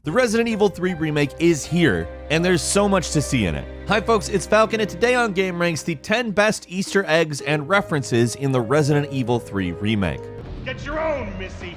The Resident Evil 3 remake is here, and there's so much to see in it. Hi folks, it's Falcon, and today on gameranx, the 10 best Easter eggs and references in the Resident Evil 3 remake. Get your own, Missy!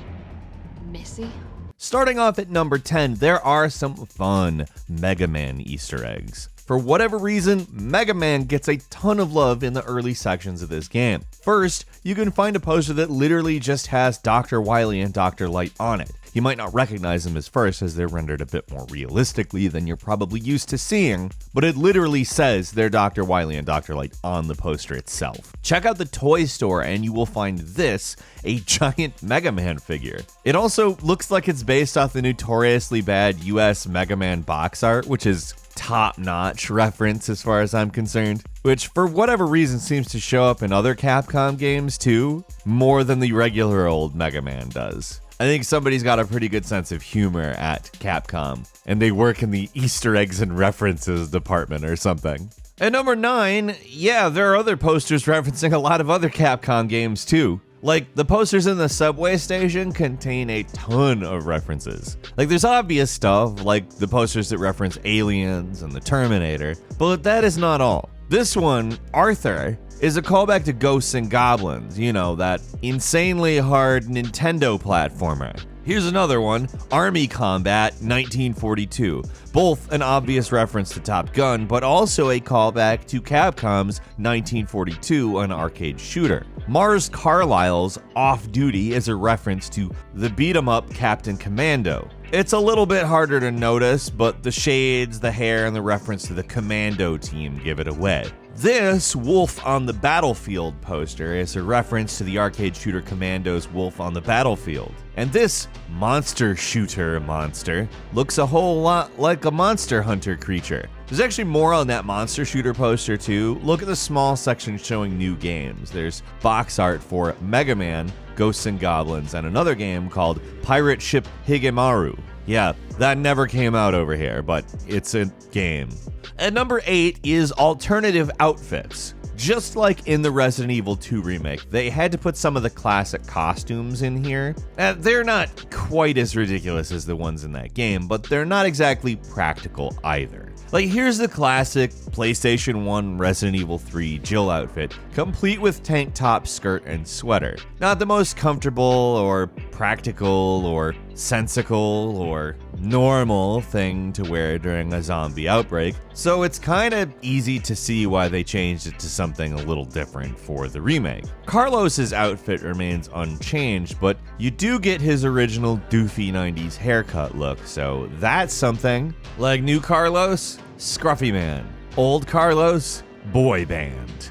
Missy? Starting off at number 10, there are some fun Mega Man Easter eggs. For whatever reason, Mega Man gets a ton of love in the early sections of this game. First, you can find a poster that literally just has Dr. Wily and Dr. Light on it. You might not recognize them as first, as they're rendered a bit more realistically than you're probably used to seeing, but it literally says they're Dr. Wily and Dr. Light on the poster itself. Check out the toy store and you will find this, a giant Mega Man figure. It also looks like it's based off the notoriously bad US Mega Man box art, which is top-notch reference as far as I'm concerned, which for whatever reason seems to show up in other Capcom games too, more than the regular old Mega Man does. I think somebody's got a pretty good sense of humor at Capcom, and they work in the Easter eggs and references department or something. At number 9, yeah, there are other posters referencing a lot of other Capcom games too. Like, the posters in the subway station contain a ton of references. Like, there's obvious stuff, like the posters that reference Aliens and the Terminator, but that is not all. This one, Arthur, is a callback to Ghosts and Goblins, you know, that insanely hard Nintendo platformer. Here's another one, Army Combat 1942. Both an obvious reference to Top Gun, but also a callback to Capcom's 1942, an arcade shooter. Mars Carlisle's Off Duty is a reference to the beat-em-up Captain Commando. It's a little bit harder to notice, but the shades, the hair, and the reference to the Commando team give it away. This Wolf on the Battlefield poster is a reference to the arcade shooter Commando's Wolf on the Battlefield. And this monster shooter monster looks a whole lot like a Monster Hunter creature. There's actually more on that monster shooter poster too. Look at the small section showing new games. There's box art for Mega Man, Ghosts and Goblins, and another game called Pirate Ship Higemaru. Yeah, that never came out over here, but it's a game. At number 8 is alternative outfits. Just like in the Resident Evil 2 remake, they had to put some of the classic costumes in here. They're not quite as ridiculous as the ones in that game, but they're not exactly practical either. Like, here's the classic PlayStation 1 Resident Evil 3 Jill outfit, complete with tank top, skirt, and sweater. Not the most comfortable or practical or sensical or normal thing to wear during a zombie outbreak, so it's kind of easy to see why they changed it to something a little different for the remake. Carlos's outfit remains unchanged, but you do get his original doofy 90s haircut look, so that's something. Like new Carlos, Scruffy Man. Old Carlos, boy band.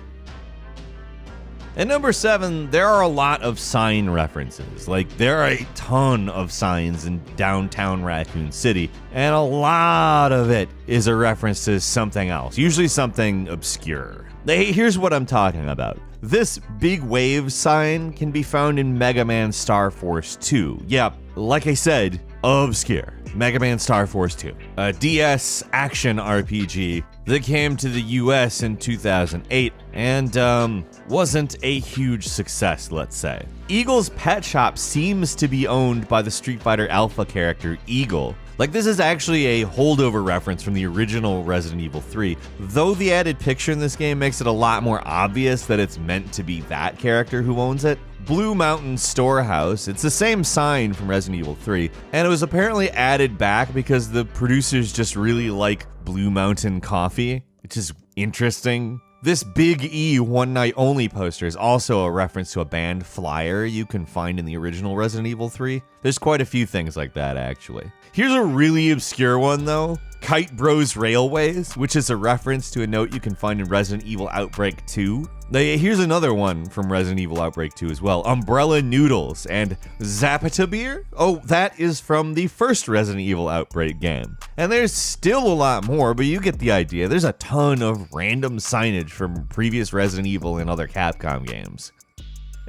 At number 7, there are a lot of sign references. Like, there are a ton of signs in downtown Raccoon City, and a lot of it is a reference to something else, usually something obscure. Here's what I'm talking about. This big wave sign can be found in Mega Man Star Force 2. Yeah, like I said, obscure. Mega Man Star Force 2, a DS action RPG that came to the US in 2008 and wasn't a huge success, let's say. Eagle's Pet Shop seems to be owned by the Street Fighter Alpha character Eagle. Like, this is actually a holdover reference from the original Resident Evil 3, though the added picture in this game makes it a lot more obvious that it's meant to be that character who owns it. Blue Mountain Storehouse, it's the same sign from Resident Evil 3, and it was apparently added back because the producers just really like Blue Mountain coffee, which is interesting. This Big E One Night Only poster is also a reference to a band flyer you can find in the original Resident Evil 3. There's quite a few things like that, actually. Here's a really obscure one, though. Kite Bros Railways, which is a reference to a note you can find in Resident Evil Outbreak 2. Here's another one from Resident Evil Outbreak 2 as well. Umbrella Noodles and Zapata Beer? Oh, that is from the first Resident Evil Outbreak game. And there's still a lot more, but you get the idea. There's a ton of random signage from previous Resident Evil and other Capcom games.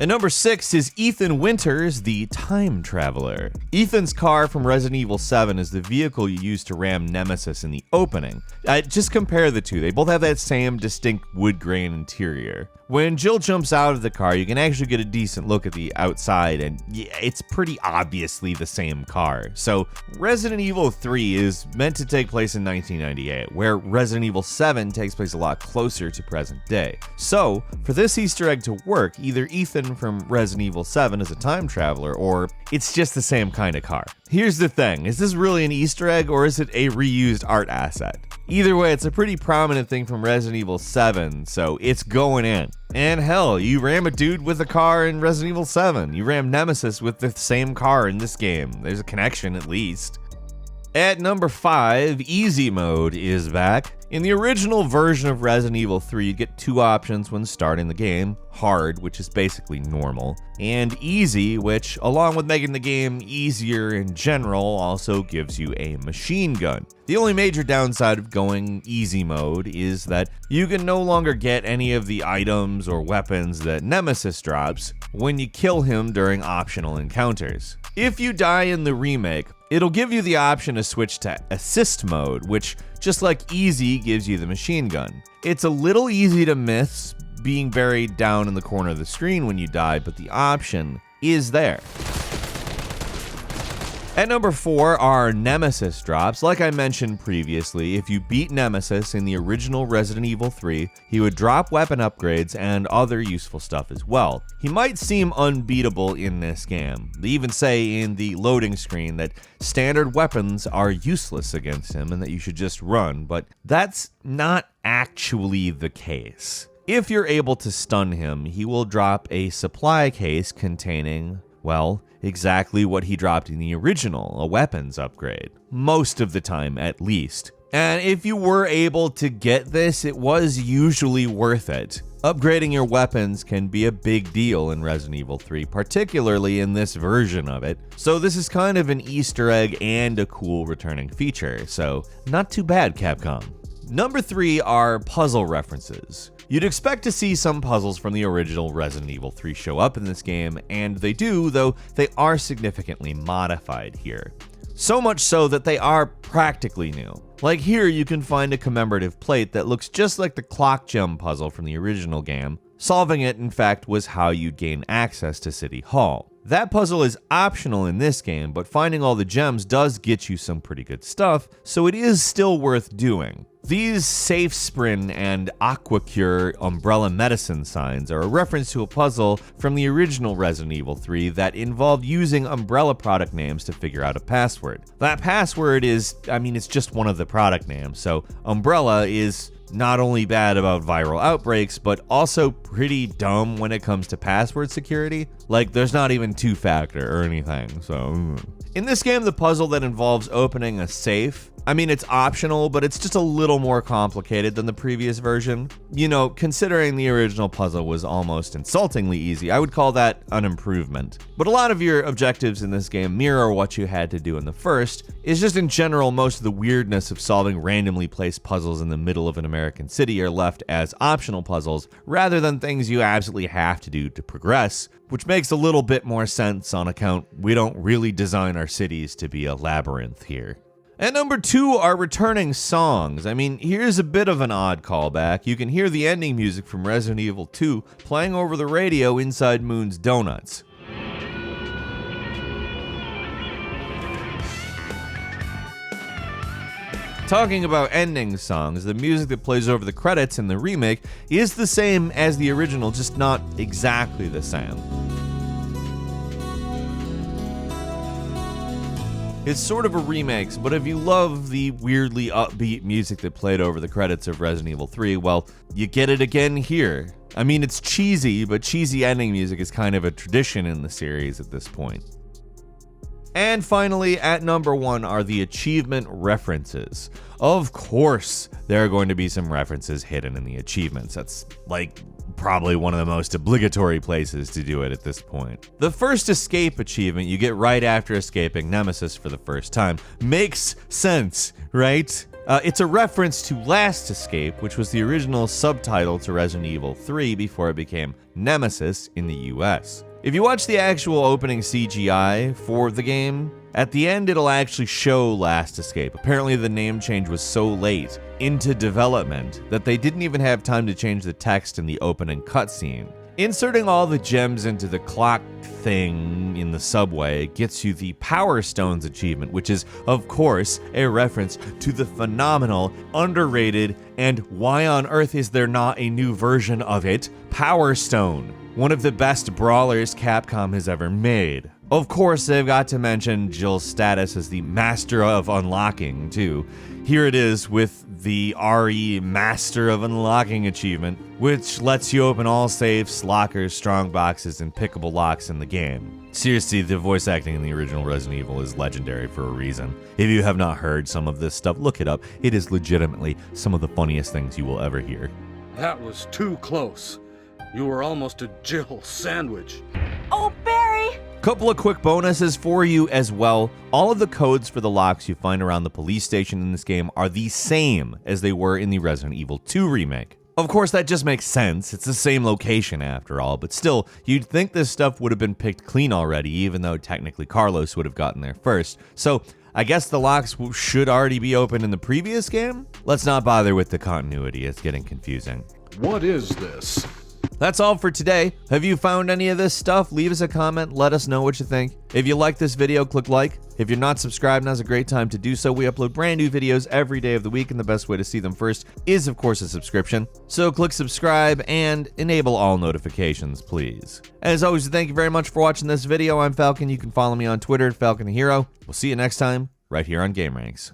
And number 6 is Ethan Winters, the Time Traveler. Ethan's car from Resident Evil 7 is the vehicle you use to ram Nemesis in the opening. Just compare the two. They both have that same distinct wood grain interior. When Jill jumps out of the car, you can actually get a decent look at the outside, and yeah, it's pretty obviously the same car. So Resident Evil 3 is meant to take place in 1998, where Resident Evil 7 takes place a lot closer to present day. So for this Easter egg to work, either Ethan from Resident Evil 7 is a time traveler, or it's just the same kind of car. Here's the thing, is this really an Easter egg, or is it a reused art asset? Either way, it's a pretty prominent thing from Resident Evil 7, so it's going in. And hell, you ram a dude with a car in Resident Evil 7. You ram Nemesis with the same car in this game. There's a connection at least. At number 5, Easy Mode is back. In the original version of Resident Evil 3, you get two options when starting the game. Hard, which is basically normal, and Easy, which, along with making the game easier in general, also gives you a machine gun. The only major downside of going Easy Mode is that you can no longer get any of the items or weapons that Nemesis drops when you kill him during optional encounters. If you die in the remake, it'll give you the option to switch to Assist Mode, which, just like Easy, gives you the machine gun. It's a little easy to miss, being buried down in the corner of the screen when you die, but the option is there. At number 4 are Nemesis drops. Like I mentioned previously, if you beat Nemesis in the original Resident Evil 3, he would drop weapon upgrades and other useful stuff as well. He might seem unbeatable in this game. They even say in the loading screen that standard weapons are useless against him and that you should just run, but that's not actually the case. If you're able to stun him, he will drop a supply case containing, well, exactly what he dropped in the original, a weapons upgrade. Most of the time, at least. And if you were able to get this, it was usually worth it. Upgrading your weapons can be a big deal in Resident Evil 3, particularly in this version of it. So this is kind of an Easter egg and a cool returning feature, so not too bad, Capcom. Number 3 are puzzle references. You'd expect to see some puzzles from the original Resident Evil 3 show up in this game, and they do, though they are significantly modified here. So much so that they are practically new. Like here, you can find a commemorative plate that looks just like the clock gem puzzle from the original game. Solving it, in fact, was how you'd gain access to City Hall. That puzzle is optional in this game, but finding all the gems does get you some pretty good stuff, so it is still worth doing. These Safe Sprint and Aquacure umbrella medicine signs are a reference to a puzzle from the original Resident Evil 3 that involved using umbrella product names to figure out a password. That password is, it's just one of the product names, so umbrella is not only bad about viral outbreaks, but also pretty dumb when it comes to password security. Like, there's not even two-factor or anything, so... In this game, the puzzle that involves opening a safe, it's optional, but it's just a little more complicated than the previous version. Considering the original puzzle was almost insultingly easy, I would call that an improvement. But a lot of your objectives in this game mirror what you had to do in the first. It's just in general, most of the weirdness of solving randomly placed puzzles in the middle of an American city are left as optional puzzles, rather than things you absolutely have to do to progress, which makes a little bit more sense on account we don't really design our cities to be a labyrinth here. At number 2 are returning songs. Here's a bit of an odd callback. You can hear the ending music from Resident Evil 2 playing over the radio inside Moon's Donuts. Talking about ending songs, the music that plays over the credits in the remake is the same as the original, just not exactly the same. It's sort of a remix, but if you love the weirdly upbeat music that played over the credits of Resident Evil 3, well, you get it again here. It's cheesy, but cheesy ending music is kind of a tradition in the series at this point. And finally, at number 1 are the achievement references. Of course, there are going to be some references hidden in the achievements. That's probably one of the most obligatory places to do it at this point. The first escape achievement you get right after escaping Nemesis for the first time makes sense, right? It's a reference to Last Escape, which was the original subtitle to Resident Evil 3 before it became Nemesis in the US. If you watch the actual opening CGI for the game, at the end it'll actually show Last Escape. Apparently the name change was so late into development that they didn't even have time to change the text in the opening cutscene. Inserting all the gems into the clock thing in the subway gets you the Power Stones achievement, which is, of course, a reference to the phenomenal, underrated, and why on earth is there not a new version of it, Power Stone, one of the best brawlers Capcom has ever made. Of course, they've got to mention Jill's status as the Master of Unlocking, too. Here it is with the RE Master of Unlocking achievement, which lets you open all safes, lockers, strong boxes, and pickable locks in the game. Seriously, the voice acting in the original Resident Evil is legendary for a reason. If you have not heard some of this stuff, look it up. It is legitimately some of the funniest things you will ever hear. That was too close. You were almost a Jill sandwich. Oh, Barry! Couple of quick bonuses for you as well. All of the codes for the locks you find around the police station in this game are the same as they were in the Resident Evil 2 remake. Of course, that just makes sense. It's the same location after all, but still, you'd think this stuff would have been picked clean already, even though technically Carlos would have gotten there first. So, I guess the locks should already be open in the previous game? Let's not bother with the continuity, it's getting confusing. What is this? That's all for today. Have you found any of this stuff? Leave us a comment, let us know what you think. If you like this video, click like. If you're not subscribed, now's a great time to do so. We upload brand new videos every day of the week, and the best way to see them first is, of course, a subscription. So click subscribe and enable all notifications, please. As always, thank you very much for watching this video. I'm Falcon. You can follow me on Twitter at FalconHero. We'll see you next time, right here on gameranx.